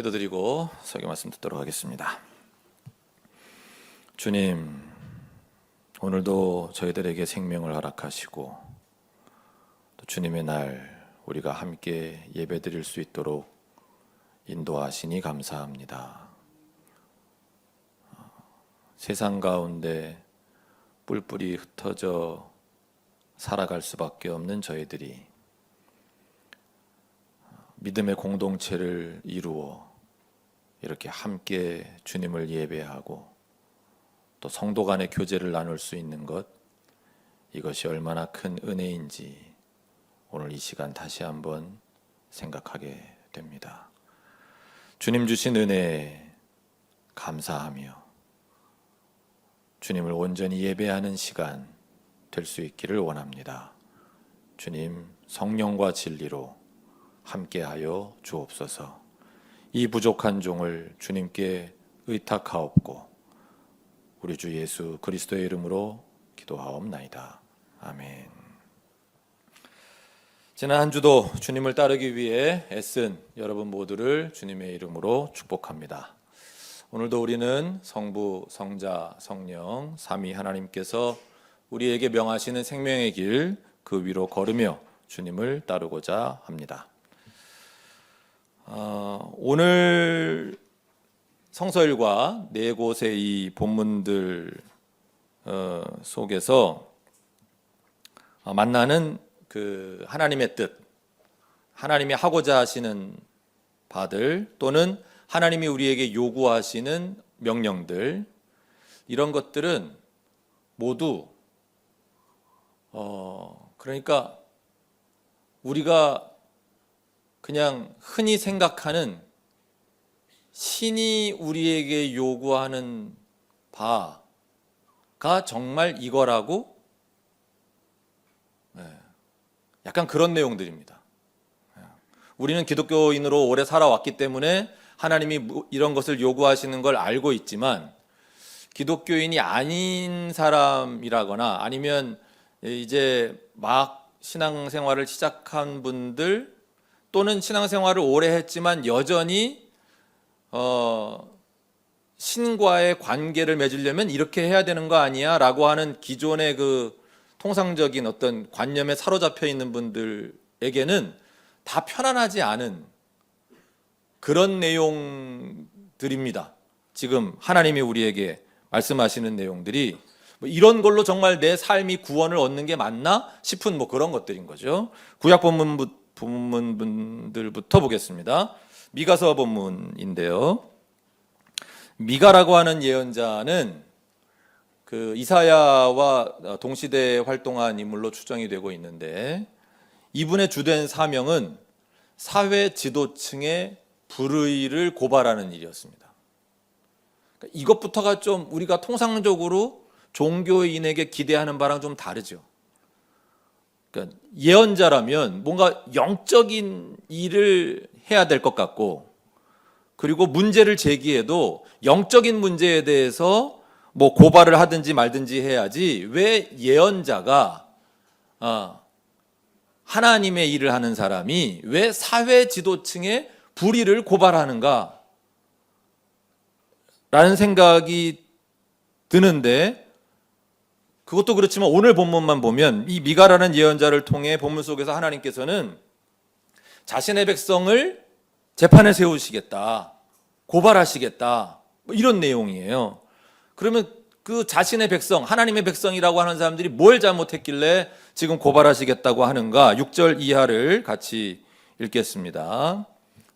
기도드리고 설교 말씀 듣도록 하겠습니다. 주님, 오늘도 저희들에게 생명을 허락하시고 또 주님의 날 우리가 함께 예배드릴 수 있도록 인도하시니 감사합니다. 세상 가운데 뿔뿔이 흩어져 살아갈 수밖에 없는 저희들이 믿음의 공동체를 이루어 이렇게 함께 주님을 예배하고 또 성도 간의 교제를 나눌 수 있는 것, 이것이 얼마나 큰 은혜인지 오늘 이 시간 다시 한번 생각하게 됩니다. 주님 주신 은혜에 감사하며 주님을 온전히 예배하는 시간 될 수 있기를 원합니다. 주님, 성령과 진리로 함께하여 주옵소서. 이 부족한 종을 주님께 의탁하옵고 우리 주 예수 그리스도의 이름으로 기도하옵나이다. 아멘. 지난 한 주도 주님을 따르기 위해 애쓴 여러분 모두를 주님의 이름으로 축복합니다. 오늘도 우리는 성부, 성자, 성령 삼위 하나님께서 우리에게 명하시는 생명의 길, 그 위로 걸으며 주님을 따르고자 합니다. 오늘 성서일과 네 곳의 이 본문들 속에서 만나는 그 하나님의 뜻, 하나님이 하고자 하시는 바들, 또는 하나님이 우리에게 요구하시는 명령들, 이런 것들은 모두 그러니까 우리가 그냥 흔히 생각하는 신이 우리에게 요구하는 바가 정말 이거라고? 약간 그런 내용들입니다. 우리는 기독교인으로 오래 살아왔기 때문에 하나님이 이런 것을 요구하시는 걸 알고 있지만, 기독교인이 아닌 사람이라거나 아니면 이제 막 신앙생활을 시작한 분들, 또는 신앙생활을 오래 했지만 여전히 신과의 관계를 맺으려면 이렇게 해야 되는 거 아니야? 라고 하는 기존의 그 통상적인 어떤 관념에 사로잡혀 있는 분들에게는 다 편안하지 않은 그런 내용들입니다. 지금 하나님이 우리에게 말씀하시는 내용들이 이런 걸로 정말 내 삶이 구원을 얻는 게 맞나 싶은 그런 것들인 거죠. 구약 본문들부터 보겠습니다. 미가서 본문인데요. 미가라고 하는 예언자는 그 이사야와 동시대에 활동한 인물로 추정이 되고 있는데, 이분의 주된 사명은 사회 지도층의 불의를 고발하는 일이었습니다. 이것부터가 좀 우리가 통상적으로 종교인에게 기대하는 바랑 좀 다르죠. 그러니까 예언자라면 뭔가 영적인 일을 해야 될 것 같고, 그리고 문제를 제기해도 영적인 문제에 대해서 고발을 하든지 말든지 해야지, 왜 예언자가 하나님의 일을 하는 사람이 왜 사회 지도층의 불의를 고발하는가 라는 생각이 드는데, 그것도 그렇지만 오늘 본문만 보면 이 미가라는 예언자를 통해 본문 속에서 하나님께서는 자신의 백성을 재판에 세우시겠다, 고발하시겠다, 이런 내용이에요. 그러면 그 자신의 백성, 하나님의 백성이라고 하는 사람들이 뭘 잘못했길래 지금 고발하시겠다고 하는가? 6절 이하를 같이 읽겠습니다.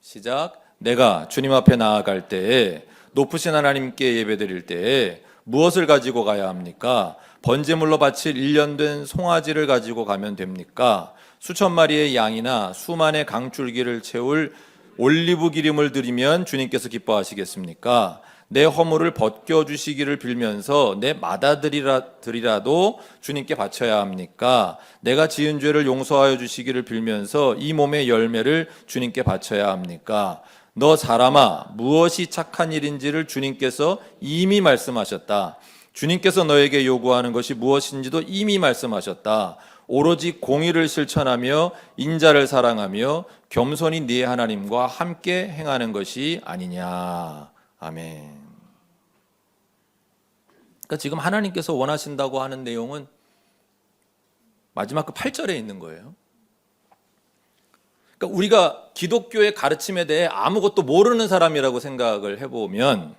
시작. 내가 주님 앞에 나아갈 때에, 높으신 하나님께 예배드릴 때에 무엇을 가지고 가야 합니까? 번제물로 바칠 1년 된 송아지를 가지고 가면 됩니까? 수천 마리의 양이나 수만의 강줄기를 채울 올리브 기름을 드리면 주님께서 기뻐하시겠습니까? 내 허물을 벗겨주시기를 빌면서 내 맏아들이라도 주님께 바쳐야 합니까? 내가 지은 죄를 용서하여 주시기를 빌면서 이 몸의 열매를 주님께 바쳐야 합니까? 너 사람아, 무엇이 착한 일인지를 주님께서 이미 말씀하셨다. 주님께서 너에게 요구하는 것이 무엇인지도 이미 말씀하셨다. 오로지 공의를 실천하며 인자를 사랑하며 겸손히 네 하나님과 함께 행하는 것이 아니냐. 아멘. 그러니까 지금 하나님께서 원하신다고 하는 내용은 마지막 그 8절에 있는 거예요. 그러니까 우리가 기독교의 가르침에 대해 아무것도 모르는 사람이라고 생각을 해보면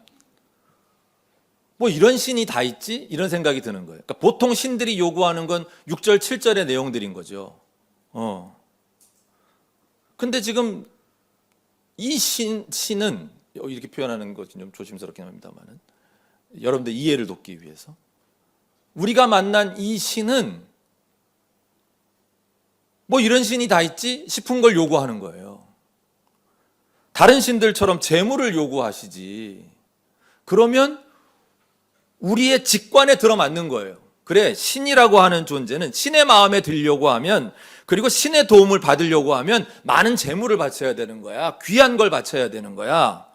뭐 이런 신이 다 있지? 이런 생각이 드는 거예요. 그러니까 보통 신들이 요구하는 건 6절, 7절의 내용들인 거죠. 근데 지금 이 신은 이렇게 표현하는 것이 좀 조심스럽긴 합니다만은 여러분들 이해를 돕기 위해서 우리가 만난 이 신은 뭐 이런 신이 다 있지 싶은 걸 요구하는 거예요. 다른 신들처럼 재물을 요구하시지. 그러면 우리의 직관에 들어맞는 거예요. 그래, 신이라고 하는 존재는 신의 마음에 들려고 하면, 그리고 신의 도움을 받으려고 하면 많은 재물을 바쳐야 되는 거야. 귀한 걸 바쳐야 되는 거야.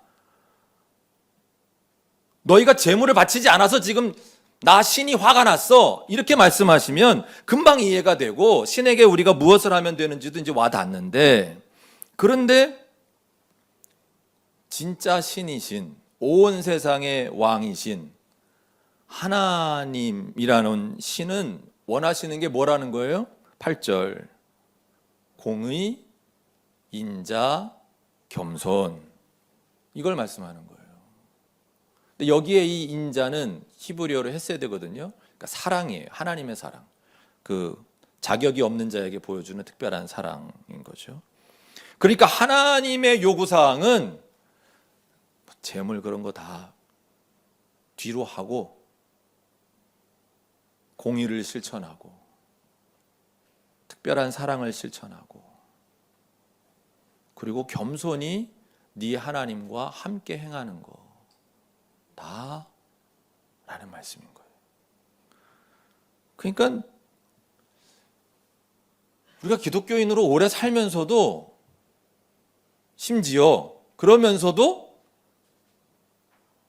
너희가 재물을 바치지 않아서 지금 나 신이 화가 났어, 이렇게 말씀하시면 금방 이해가 되고 신에게 우리가 무엇을 하면 되는지도 이제 와닿는데, 그런데 진짜 신이신, 온 세상의 왕이신 하나님이라는 신은 원하시는 게 뭐라는 거예요? 8절, 공의, 인자, 겸손, 이걸 말씀하는 거예요. 근데 여기에 이 인자는 히브리어로 헤세드거든요. 그러니까 사랑이에요. 하나님의 사랑. 그 자격이 없는 자에게 보여주는 특별한 사랑인 거죠. 그러니까 하나님의 요구사항은 재물 그런 거 다 뒤로 하고 공의를 실천하고 특별한 사랑을 실천하고 그리고 겸손히 네 하나님과 함께 행하는 거 다 라는 말씀인 거예요. 그러니까 우리가 기독교인으로 오래 살면서도 심지어 그러면서도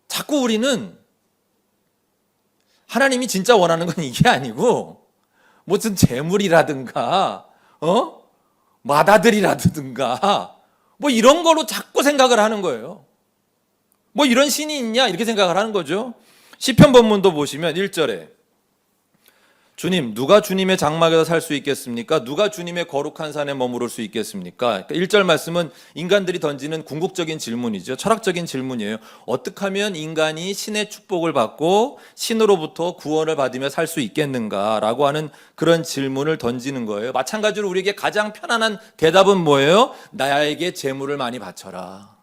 자꾸 우리는 하나님이 진짜 원하는 건 이게 아니고 무슨 재물이라든가 맏아들이라든가 뭐 이런 거로 자꾸 생각을 하는 거예요. 뭐 이런 신이 있냐 이렇게 생각을 하는 거죠. 시편 본문도 보시면 1절에 주님, 누가 주님의 장막에서 살 수 있겠습니까? 누가 주님의 거룩한 산에 머무를 수 있겠습니까? 그러니까 1절 말씀은 인간들이 던지는 궁극적인 질문이죠. 철학적인 질문이에요. 어떻게 하면 인간이 신의 축복을 받고 신으로부터 구원을 받으며 살 수 있겠는가라고 하는 그런 질문을 던지는 거예요. 마찬가지로 우리에게 가장 편안한 대답은 뭐예요? 나에게 재물을 많이 바쳐라.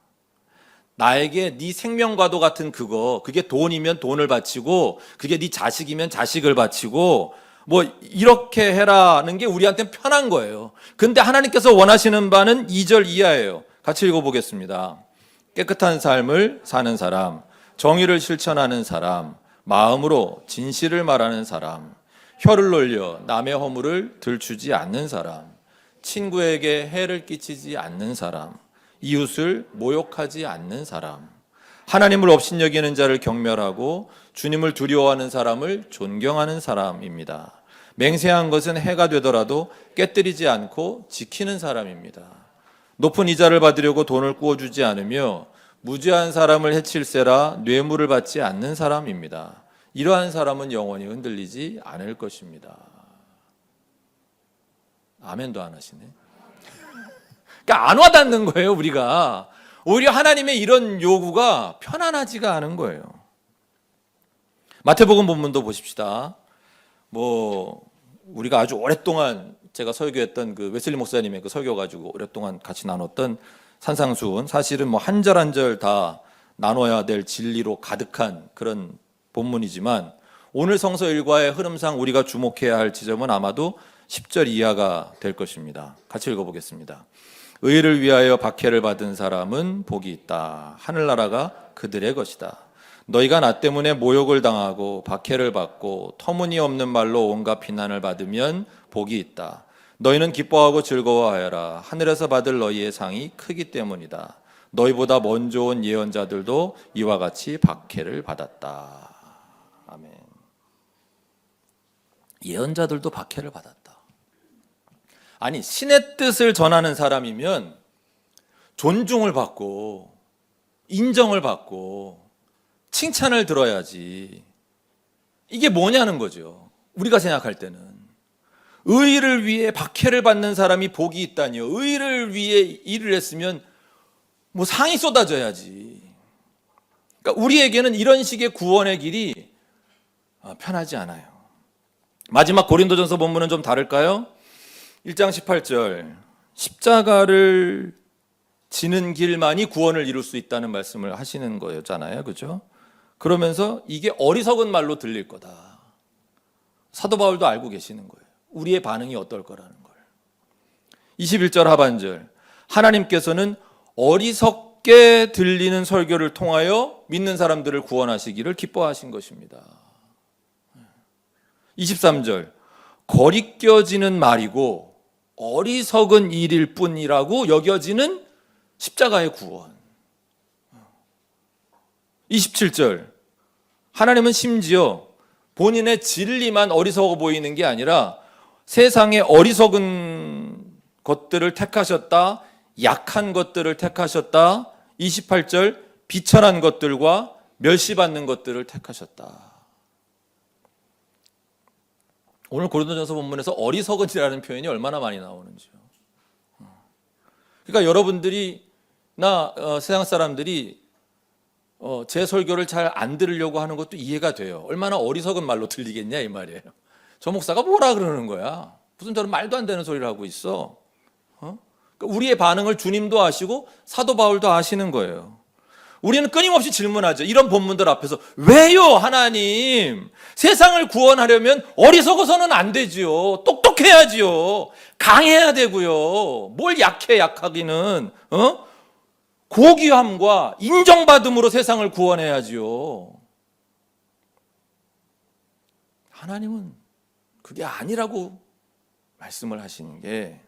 나에게 네 생명과도 같은 그게 돈이면 돈을 바치고 그게 네 자식이면 자식을 바치고 뭐 이렇게 해라는 게 우리한테는 편한 거예요. 근데 하나님께서 원하시는 바는 2절 이하예요. 같이 읽어보겠습니다. 깨끗한 삶을 사는 사람, 정의를 실천하는 사람, 마음으로 진실을 말하는 사람, 혀를 놀려 남의 허물을 들추지 않는 사람, 친구에게 해를 끼치지 않는 사람, 이웃을 모욕하지 않는 사람, 하나님을 업신여기는 자를 경멸하고 주님을 두려워하는 사람을 존경하는 사람입니다. 맹세한 것은 해가 되더라도 깨뜨리지 않고 지키는 사람입니다. 높은 이자를 받으려고 돈을 꾸어주지 않으며 무죄한 사람을 해칠세라 뇌물을 받지 않는 사람입니다. 이러한 사람은 영원히 흔들리지 않을 것입니다. 아멘도 안 하시네. 그러니까 안 와닿는 거예요, 우리가. 오히려 하나님의 이런 요구가 편안하지가 않은 거예요. 마태복음 본문도 보십시다. 우리가 아주 오랫동안 제가 설교했던 그 웨슬리 목사님의 그 설교 가지고 오랫동안 같이 나눴던 산상수훈, 사실은 한 절 한 절 다 나눠야 될 진리로 가득한 그런 본문이지만 오늘 성서 일과의 흐름상 우리가 주목해야 할 지점은 아마도 10절 이하가 될 것입니다. 같이 읽어보겠습니다. 의를 위하여 박해를 받은 사람은 복이 있다. 하늘나라가 그들의 것이다. 너희가 나 때문에 모욕을 당하고 박해를 받고 터무니없는 말로 온갖 비난을 받으면 복이 있다. 너희는 기뻐하고 즐거워하여라. 하늘에서 받을 너희의 상이 크기 때문이다. 너희보다 먼저 온 예언자들도 이와 같이 박해를 받았다. 아멘. 예언자들도 박해를 받았다. 아니, 신의 뜻을 전하는 사람이면 존중을 받고 인정을 받고 칭찬을 들어야지. 이게 뭐냐는 거죠. 우리가 생각할 때는 의를 위해 박해를 받는 사람이 복이 있다니요. 의를 위해 일을 했으면 뭐 상이 쏟아져야지. 그러니까 우리에게는 이런 식의 구원의 길이 편하지 않아요. 마지막 고린도전서 본문은 좀 다를까요? 1장 18절, 십자가를 지는 길만이 구원을 이룰 수 있다는 말씀을 하시는 거잖아요. 그죠? 그러면서 이게 어리석은 말로 들릴 거다. 사도 바울도 알고 계시는 거예요. 우리의 반응이 어떨 거라는 걸. 21절 하반절, 하나님께서는 어리석게 들리는 설교를 통하여 믿는 사람들을 구원하시기를 기뻐하신 것입니다. 23절, 거리껴지는 말이고 어리석은 일일 뿐이라고 여겨지는 십자가의 구원. 27절, 하나님은 심지어 본인의 진리만 어리석어 보이는 게 아니라 세상의 어리석은 것들을 택하셨다, 약한 것들을 택하셨다, 28절, 비천한 것들과 멸시받는 것들을 택하셨다. 오늘 고린도전서 본문에서 어리석은이라는 표현이 얼마나 많이 나오는지요. 그러니까 여러분들이나 세상 사람들이 제 설교를 잘 안 들으려고 하는 것도 이해가 돼요. 얼마나 어리석은 말로 들리겠냐 이 말이에요. 저 목사가 뭐라 그러는 거야? 무슨 저런 말도 안 되는 소리를 하고 있어? 그러니까 우리의 반응을 주님도 아시고 사도 바울도 아시는 거예요. 우리는 끊임없이 질문하죠. 이런 본문들 앞에서 왜요 하나님? 세상을 구원하려면 어리석어서는 안 되지요. 똑똑해야지요. 강해야 되고요. 뭘 약하기는 고귀함과 인정받음으로 세상을 구원해야지요. 하나님은 그게 아니라고 말씀을 하시는 게,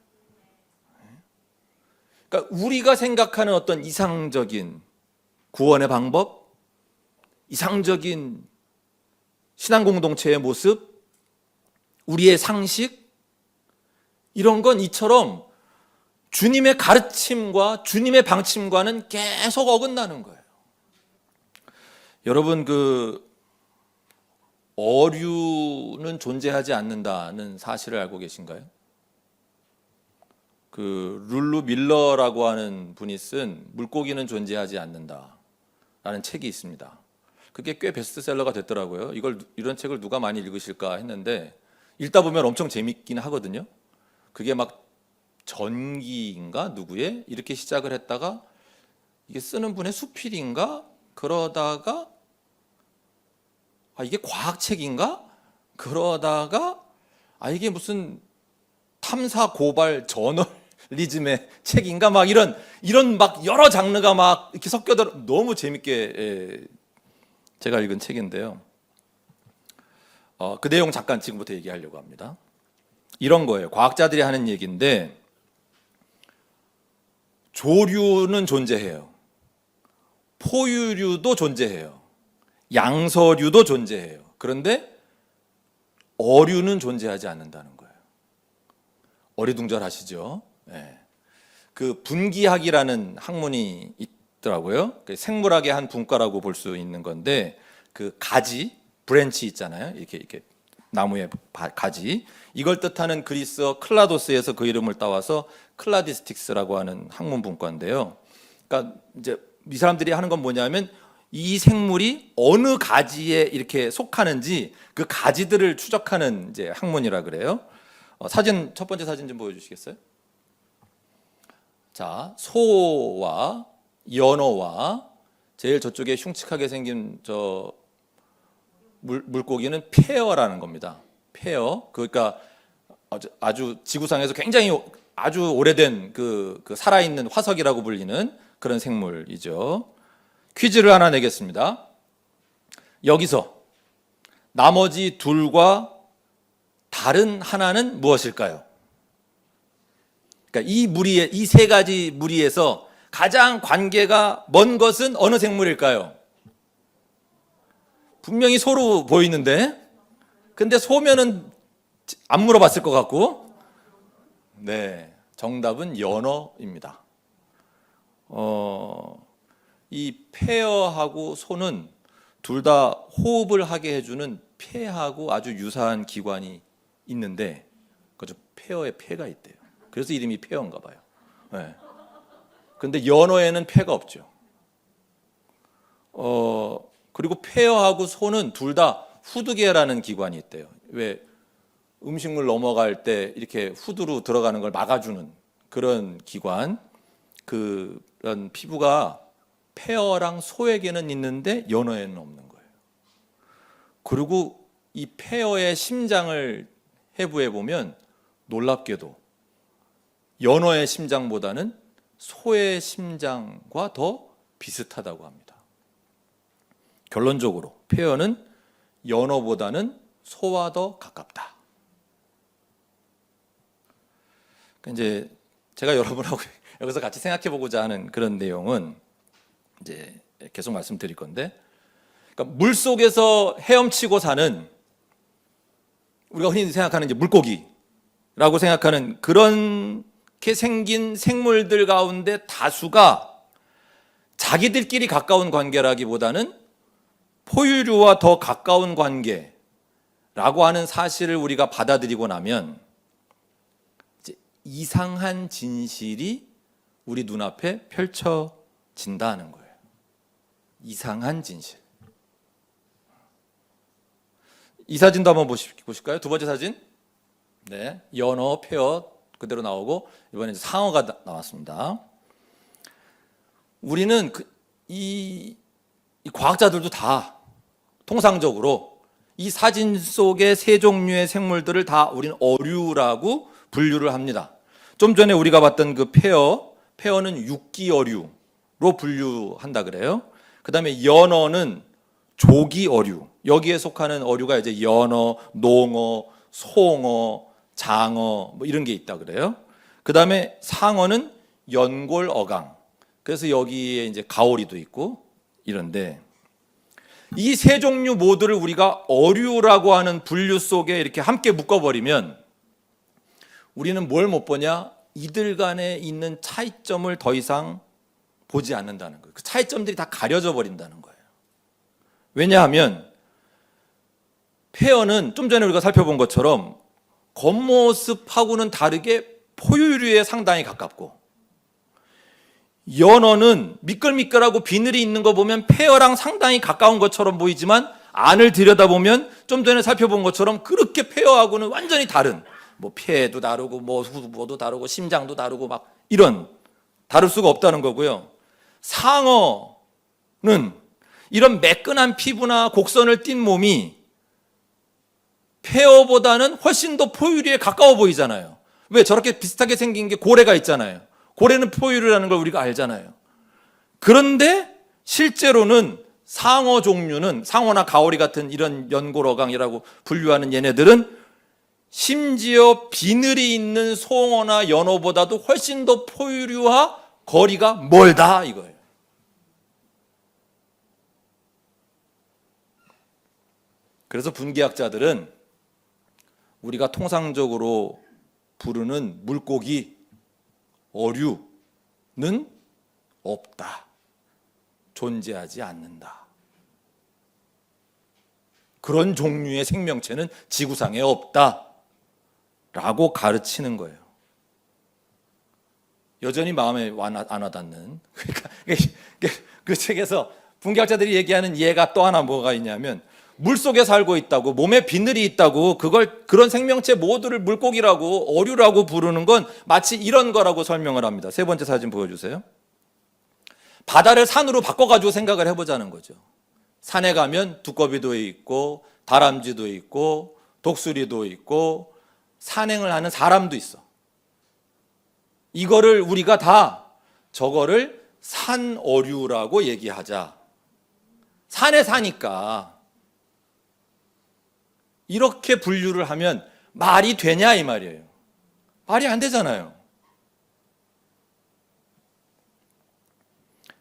그러니까 우리가 생각하는 어떤 이상적인 구원의 방법, 이상적인 신앙 공동체의 모습, 우리의 상식, 이런 건 이처럼 주님의 가르침과 주님의 방침과는 계속 어긋나는 거예요. 여러분, 어류는 존재하지 않는다는 사실을 알고 계신가요? 룰루 밀러라고 하는 분이 쓴 물고기는 존재하지 않는다라는 책이 있습니다. 그게 꽤 베스트셀러가 됐더라고요. 이런 책을 누가 많이 읽으실까 했는데 읽다 보면 엄청 재밌긴 하거든요. 그게 막 전기인가 누구의 이렇게 시작을 했다가 이게 쓰는 분의 수필인가 그러다가 이게 과학책인가 그러다가 이게 무슨 탐사 고발 저널리즘의 책인가 막 이런 막 여러 장르가 막 이렇게 섞여들어 너무 재밌게 제가 읽은 책인데요. 그 내용 잠깐 지금부터 얘기하려고 합니다. 이런 거예요. 과학자들이 하는 얘기인데 조류는 존재해요. 포유류도 존재해요. 양서류도 존재해요. 그런데 어류는 존재하지 않는다는 거예요. 어리둥절하시죠? 네. 그 분기학이라는 학문이 있더라고요. 생물학의 한 분과라고 볼 수 있는 건데 그 가지, 브랜치 있잖아요. 이렇게 나무의 가지. 이걸 뜻하는 그리스어 클라도스에서 그 이름을 따와서 클라디스틱스라고 하는 학문 분과인데요. 그러니까 이제 이 사람들이 하는 건 뭐냐면 이 생물이 어느 가지에 이렇게 속하는지 그 가지들을 추적하는 이제 학문이라 그래요. 첫 번째 사진 좀 보여주시겠어요? 자, 소와 연어와 제일 저쪽에 흉측하게 생긴 저 물고기는 페어라는 겁니다. 페어. 그러니까 아주 지구상에서 굉장히 아주 오래된 그 살아있는 화석이라고 불리는 그런 생물이죠. 퀴즈를 하나 내겠습니다. 여기서 나머지 둘과 다른 하나는 무엇일까요? 그러니까 이 세 가지 무리에서 가장 관계가 먼 것은 어느 생물일까요? 분명히 소로 보이는데, 근데 소면은 안 물어봤을 것 같고, 네, 정답은 연어입니다. 이 폐하고 소는 둘 다 호흡을 하게 해주는 폐하고 아주 유사한 기관이 있는데, 그죠? 폐어에 폐가 있대요. 그래서 이름이 폐어인가 봐요. 네. 근데 연어에는 폐가 없죠. 그리고 폐어하고 소는 둘 다 후두개라는 기관이 있대요. 왜 음식물 넘어갈 때 이렇게 후두로 들어가는 걸 막아주는 그런 기관, 그런 피부가 폐어랑 소에게는 있는데 연어에는 없는 거예요. 그리고 이 폐어의 심장을 해부해 보면 놀랍게도 연어의 심장보다는 소의 심장과 더 비슷하다고 합니다. 결론적으로 폐어는 연어보다는 소와 더 가깝다. 이제 제가 여러분하고 여기서 같이 생각해 보고자 하는 그런 내용은 이제 계속 말씀드릴 건데, 그러니까 물 속에서 헤엄치고 사는, 우리가 흔히 생각하는 이제 물고기라고 생각하는 그렇게 생긴 생물들 가운데 다수가 자기들끼리 가까운 관계라기보다는 포유류와 더 가까운 관계라고 하는 사실을 우리가 받아들이고 나면 이제 이상한 진실이 우리 눈앞에 펼쳐진다는 거예요. 이상한 진실. 이 사진도 한번 보실까요? 두 번째 사진. 네, 연어, 폐어 그대로 나오고, 이번에 상어가 나왔습니다. 우리는 이 과학자들도 다 통상적으로 이 사진 속의 세 종류의 생물들을 다 우리는 어류라고 분류를 합니다. 좀 전에 우리가 봤던 그 폐어는 육기 어류로 분류한다 그래요. 그 다음에 연어는 조기 어류, 여기에 속하는 어류가 이제 연어, 농어, 송어, 장어 뭐 이런 게 있다 그래요. 그 다음에 상어는 연골어강, 그래서 여기에 이제 가오리도 있고 이런데, 이 세 종류 모두를 우리가 어류라고 하는 분류 속에 이렇게 함께 묶어버리면 우리는 뭘 못 보냐? 이들 간에 있는 차이점을 더 이상 보지 않는다는 거예요. 그 차이점들이 다 가려져 버린다는 거예요. 왜냐하면 폐어는 좀 전에 우리가 살펴본 것처럼 겉모습하고는 다르게 포유류에 상당히 가깝고, 연어는 미끌미끌하고 비늘이 있는 거 보면 폐어랑 상당히 가까운 것처럼 보이지만 안을 들여다보면 좀 전에 살펴본 것처럼 그렇게 폐어하고는 완전히 다른, 뭐 폐도 다르고 뭐 후두도 다르고 심장도 다르고 막 이런, 다를 수가 없다는 거고요. 상어는 이런 매끈한 피부나 곡선을 띤 몸이 폐어보다는 훨씬 더 포유류에 가까워 보이잖아요. 왜? 저렇게 비슷하게 생긴 게 고래가 있잖아요. 고래는 포유류라는 걸 우리가 알잖아요. 그런데 실제로는 상어 종류는, 상어나 가오리 같은 이런 연골어강이라고 분류하는 얘네들은 심지어 비늘이 있는 송어나 연어보다도 훨씬 더 포유류와 거리가 멀다 이거예요. 그래서 분기학자들은 우리가 통상적으로 부르는 물고기, 어류는 없다. 존재하지 않는다. 그런 종류의 생명체는 지구상에 없다. 라고 가르치는 거예요. 여전히 마음에 안 와닿는. 그러니까 그 책에서 분기학자들이 얘기하는 예가 또 하나 뭐가 있냐면, 물속에 살고 있다고, 몸에 비늘이 있다고, 그런 생명체 모두를 물고기라고 어류라고 부르는 건 마치 이런 거라고 설명을 합니다. 세 번째 사진 보여주세요. 바다를 산으로 바꿔가지고 생각을 해보자는 거죠. 산에 가면 두꺼비도 있고 다람쥐도 있고 독수리도 있고 산행을 하는 사람도 있어. 이거를 우리가 다 저거를 산어류라고 얘기하자. 산에 사니까. 이렇게 분류를 하면 말이 되냐 이 말이에요. 말이 안 되잖아요.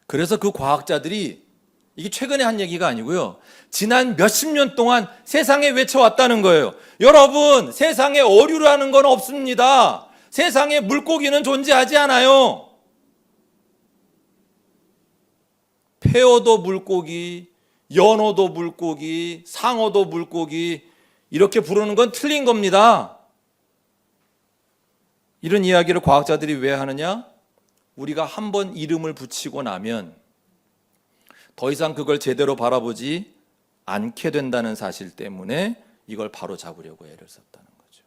그래서 그 과학자들이, 이게 최근에 한 얘기가 아니고요, 지난 몇십 년 동안 세상에 외쳐왔다는 거예요. 여러분, 세상에 어류라는 건 없습니다. 세상에 물고기는 존재하지 않아요. 폐어도 물고기, 연어도 물고기, 상어도 물고기, 이렇게 부르는 건 틀린 겁니다. 이런 이야기를 과학자들이 왜 하느냐? 우리가 한번 이름을 붙이고 나면 더 이상 그걸 제대로 바라보지 않게 된다는 사실 때문에 이걸 바로 잡으려고 애를 썼다는 거죠.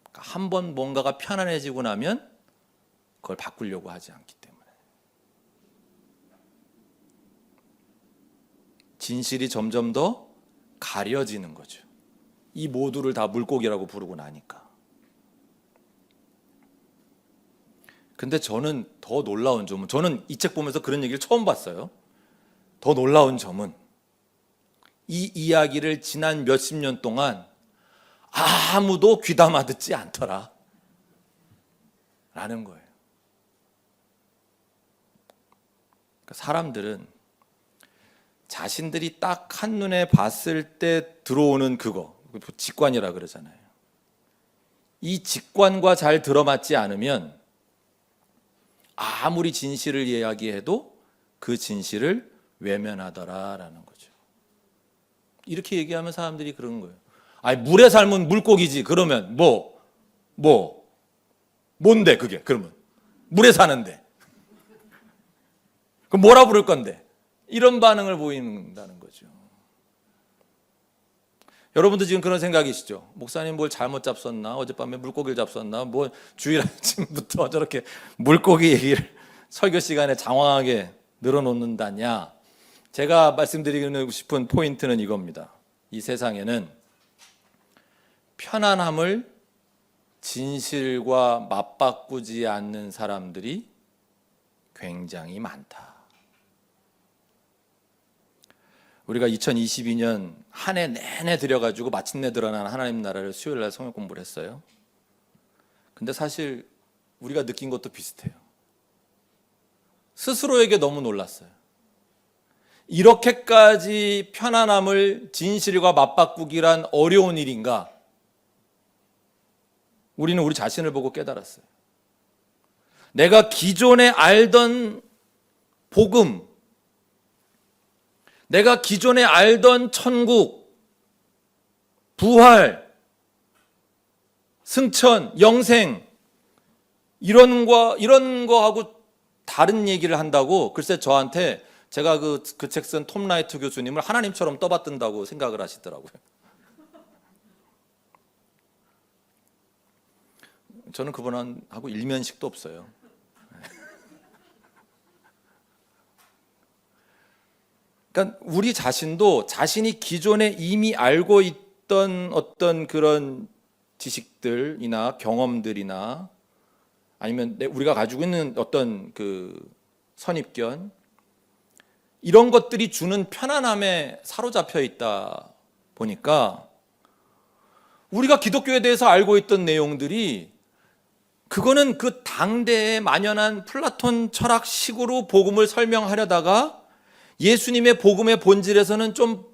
그러니까 한번 뭔가가 편안해지고 나면 그걸 바꾸려고 하지 않기 때문에. 진실이 점점 더 가려지는 거죠. 이 모두를 다 물고기라고 부르고 나니까. 근데 저는 더 놀라운 점은, 저는 이 책 보면서 그런 얘기를 처음 봤어요. 더 놀라운 점은 이 이야기를 지난 몇십 년 동안 아무도 귀담아 듣지 않더라 라는 거예요. 그러니까 사람들은 자신들이 딱 한눈에 봤을 때 들어오는 그거, 직관이라 그러잖아요. 이 직관과 잘 들어맞지 않으면 아무리 진실을 이야기해도 그 진실을 외면하더라라는 거죠. 이렇게 얘기하면 사람들이 그런 거예요. 아니, 물에 살면 물고기지. 그러면 뭔데 그게? 그러면 물에 사는데 그럼 뭐라 부를 건데? 이런 반응을 보인다는 거죠. 여러분도 지금 그런 생각이시죠? 목사님 뭘 잘못 잡섰나? 어젯밤에 물고기를 잡섰나? 뭐 주일 아침부터 저렇게 물고기 얘기를 설교 시간에 장황하게 늘어놓는다냐? 제가 말씀드리고 싶은 포인트는 이겁니다. 이 세상에는 편안함을 진실과 맞바꾸지 않는 사람들이 굉장히 많다. 우리가 2022년 한 해 내내 들여가지고 마침내 드러난 하나님 나라를 수요일날 성경 공부를 했어요. 근데 사실 우리가 느낀 것도 비슷해요. 스스로에게 너무 놀랐어요. 이렇게까지 편안함을 진실과 맞바꾸기란 어려운 일인가? 우리는 우리 자신을 보고 깨달았어요. 내가 기존에 알던 복음, 내가 기존에 알던 천국, 부활, 승천, 영생, 이런 거하고 다른 얘기를 한다고 글쎄 저한테 제가 그 책 쓴 톰 라이트 교수님을 하나님처럼 떠받든다고 생각을 하시더라고요. 저는 그분하고 일면식도 없어요. 그러니까 우리 자신도 자신이 기존에 이미 알고 있던 어떤 그런 지식들이나 경험들이나 아니면 우리가 가지고 있는 어떤 그 선입견, 이런 것들이 주는 편안함에 사로잡혀 있다 보니까 우리가 기독교에 대해서 알고 있던 내용들이 그거는 그 당대에 만연한 플라톤 철학식으로 복음을 설명하려다가 예수님의 복음의 본질에서는 좀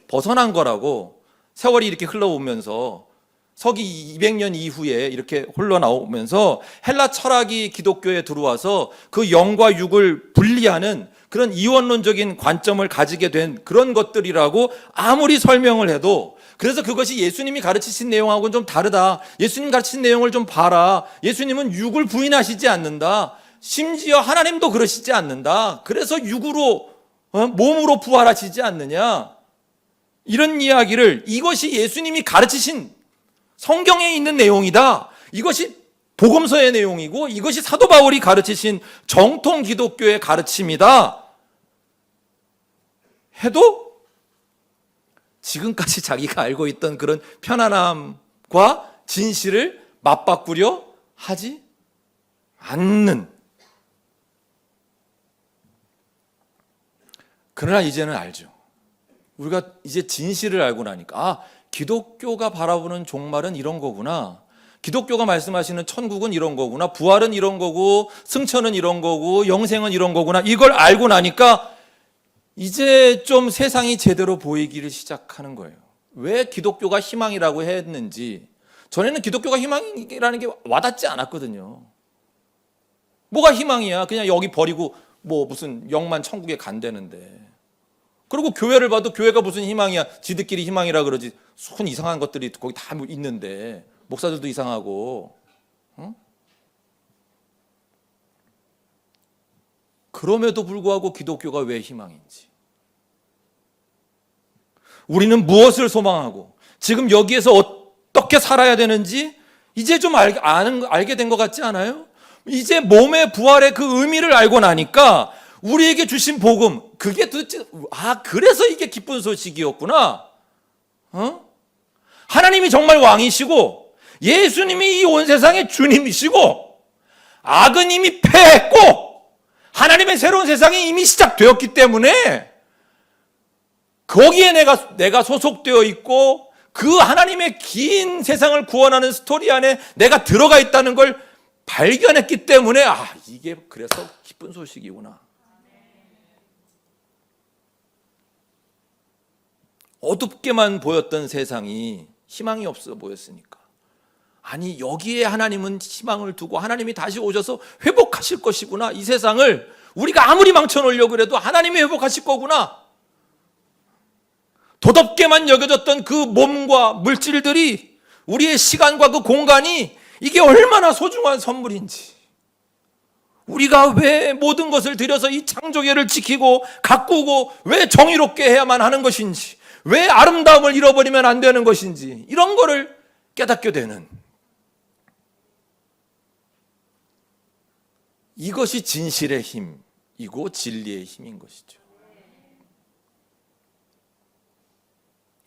벗어난 거라고, 세월이 이렇게 흘러오면서 서기 200년 이후에 이렇게 흘러나오면서 헬라 철학이 기독교에 들어와서 그 영과 육을 분리하는 그런 이원론적인 관점을 가지게 된 그런 것들이라고 아무리 설명을 해도, 그래서 그것이 예수님이 가르치신 내용하고는 좀 다르다. 예수님 가르치신 내용을 좀 봐라. 예수님은 육을 부인하시지 않는다. 심지어 하나님도 그러시지 않는다. 그래서 육으로 몸으로 부활하시지 않느냐. 이런 이야기를, 이것이 예수님이 가르치신 성경에 있는 내용이다. 이것이 복음서의 내용이고 이것이 사도 바울이 가르치신 정통 기독교의 가르침이다 해도 지금까지 자기가 알고 있던 그런 편안함과 진실을 맞바꾸려 하지 않는. 그러나 이제는 알죠. 우리가 이제 진실을 알고 나니까 기독교가 바라보는 종말은 이런 거구나. 기독교가 말씀하시는 천국은 이런 거구나. 부활은 이런 거고 승천은 이런 거고 영생은 이런 거구나. 이걸 알고 나니까 이제 좀 세상이 제대로 보이기를 시작하는 거예요. 왜 기독교가 희망이라고 했는지, 전에는 기독교가 희망이라는 게 와닿지 않았거든요. 뭐가 희망이야? 그냥 여기 버리고 뭐 무슨 영만 천국에 간다는데. 그리고 교회를 봐도 교회가 무슨 희망이야? 지들끼리 희망이라 그러지. 순 이상한 것들이 거기 다 있는데 목사들도 이상하고. 그럼에도 불구하고 기독교가 왜 희망인지, 우리는 무엇을 소망하고 지금 여기에서 어떻게 살아야 되는지 이제 좀 알게 된 것 같지 않아요? 이제 몸의 부활의 그 의미를 알고 나니까 우리에게 주신 복음, 그게 도대체 그래서 이게 기쁜 소식이었구나. 하나님이 정말 왕이시고 예수님이 이 온 세상의 주님이시고 악은 이미 패했고 하나님의 새로운 세상이 이미 시작되었기 때문에 거기에 내가 소속되어 있고 그 하나님의 긴 세상을 구원하는 스토리 안에 내가 들어가 있다는 걸 발견했기 때문에 이게 그래서 기쁜 소식이구나. 어둡게만 보였던 세상이 희망이 없어 보였으니까, 아니 여기에 하나님은 희망을 두고 하나님이 다시 오셔서 회복하실 것이구나. 이 세상을 우리가 아무리 망쳐놓으려고 해도 하나님이 회복하실 거구나. 도덕게만 여겨졌던 그 몸과 물질들이, 우리의 시간과 그 공간이 이게 얼마나 소중한 선물인지, 우리가 왜 모든 것을 들여서 이 창조계를 지키고 가꾸고 왜 정의롭게 해야만 하는 것인지, 왜 아름다움을 잃어버리면 안 되는 것인지, 이런 거를 깨닫게 되는, 이것이 진실의 힘이고 진리의 힘인 것이죠.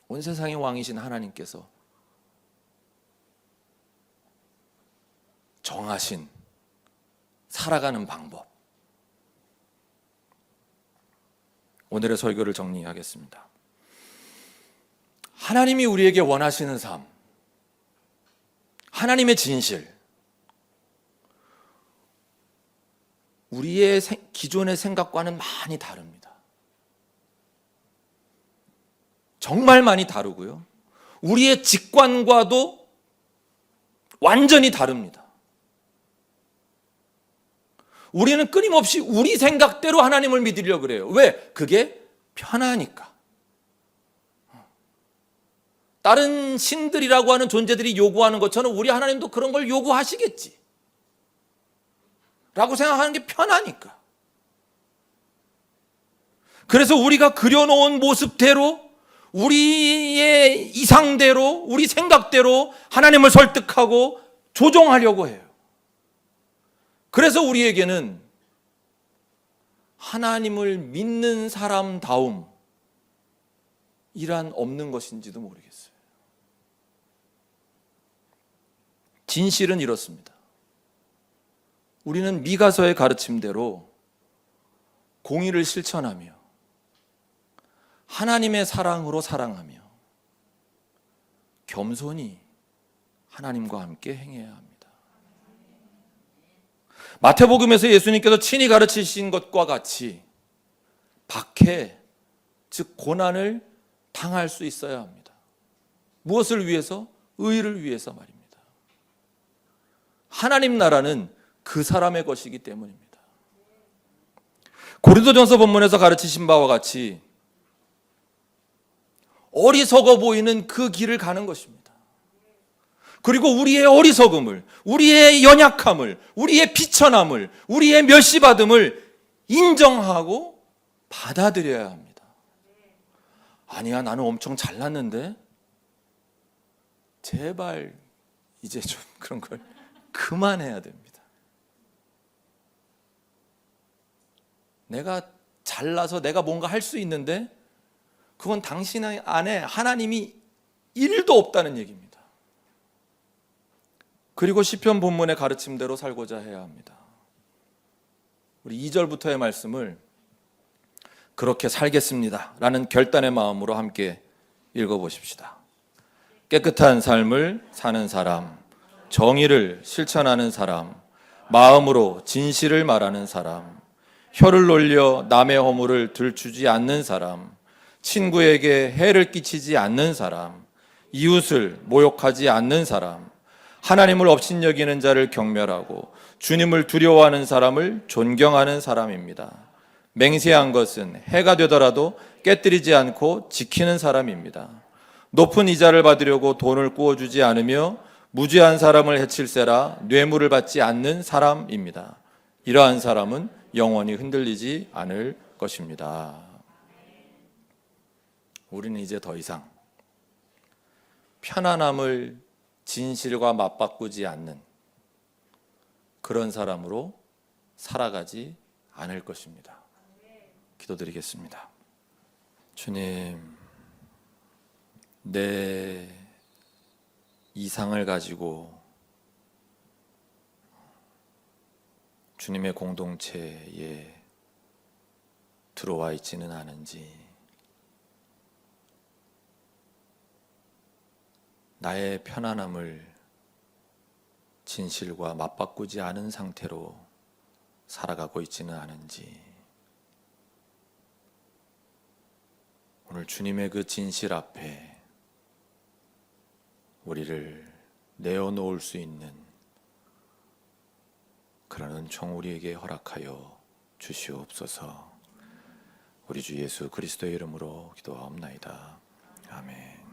온 세상의 왕이신 하나님께서 정하신 살아가는 방법, 오늘의 설교를 정리하겠습니다. 하나님이 우리에게 원하시는 삶, 하나님의 진실, 우리의 기존의 생각과는 많이 다릅니다. 정말 많이 다르고요. 우리의 직관과도 완전히 다릅니다. 우리는 끊임없이 우리 생각대로 하나님을 믿으려고 그래요. 왜? 그게 편하니까. 다른 신들이라고 하는 존재들이 요구하는 것처럼 우리 하나님도 그런 걸 요구하시겠지 라고 생각하는 게 편하니까. 그래서 우리가 그려놓은 모습대로, 우리의 이상대로, 우리 생각대로 하나님을 설득하고 조종하려고 해요. 그래서 우리에게는 하나님을 믿는 사람다움이란 없는 것인지도 모르겠어요. 진실은 이렇습니다. 우리는 미가서의 가르침대로 공의를 실천하며 하나님의 사랑으로 사랑하며 겸손히 하나님과 함께 행해야 합니다. 마태복음에서 예수님께서 친히 가르치신 것과 같이 박해, 즉 고난을 당할 수 있어야 합니다. 무엇을 위해서? 의를 위해서 말입니다. 하나님 나라는 그 사람의 것이기 때문입니다. 고린도전서 본문에서 가르치신 바와 같이 어리석어 보이는 그 길을 가는 것입니다. 그리고 우리의 어리석음을, 우리의 연약함을, 우리의 비천함을, 우리의 멸시받음을 인정하고 받아들여야 합니다. 아니야, 나는 엄청 잘났는데 제발 이제 좀 그런 걸 그만해야 됩니다. 내가 잘나서 내가 뭔가 할 수 있는데 그건 당신 안에 하나님이 1도 없다는 얘기입니다. 그리고 시편 본문의 가르침대로 살고자 해야 합니다. 우리 2절부터의 말씀을 그렇게 살겠습니다 라는 결단의 마음으로 함께 읽어보십시다. 깨끗한 삶을 사는 사람, 정의를 실천하는 사람, 마음으로 진실을 말하는 사람, 혀를 놀려 남의 허물을 들추지 않는 사람, 친구에게 해를 끼치지 않는 사람, 이웃을 모욕하지 않는 사람, 하나님을 업신여기는 자를 경멸하고 주님을 두려워하는 사람을 존경하는 사람입니다. 맹세한 것은 해가 되더라도 깨뜨리지 않고 지키는 사람입니다. 높은 이자를 받으려고 돈을 구워주지 않으며 무죄한 사람을 해칠세라 뇌물을 받지 않는 사람입니다. 이러한 사람은 영원히 흔들리지 않을 것입니다. 우리는 이제 더 이상 편안함을 진실과 맞바꾸지 않는 그런 사람으로 살아가지 않을 것입니다. 기도드리겠습니다. 주님, 내 이상을 가지고 주님의 공동체에 들어와 있지는 않은지, 나의 편안함을 진실과 맞바꾸지 않은 상태로 살아가고 있지는 않은지, 오늘 주님의 그 진실 앞에 우리를 내어놓을 수 있는 그런 은총 우리에게 허락하여 주시옵소서. 우리 주 예수 그리스도의 이름으로 기도하옵나이다. 아멘.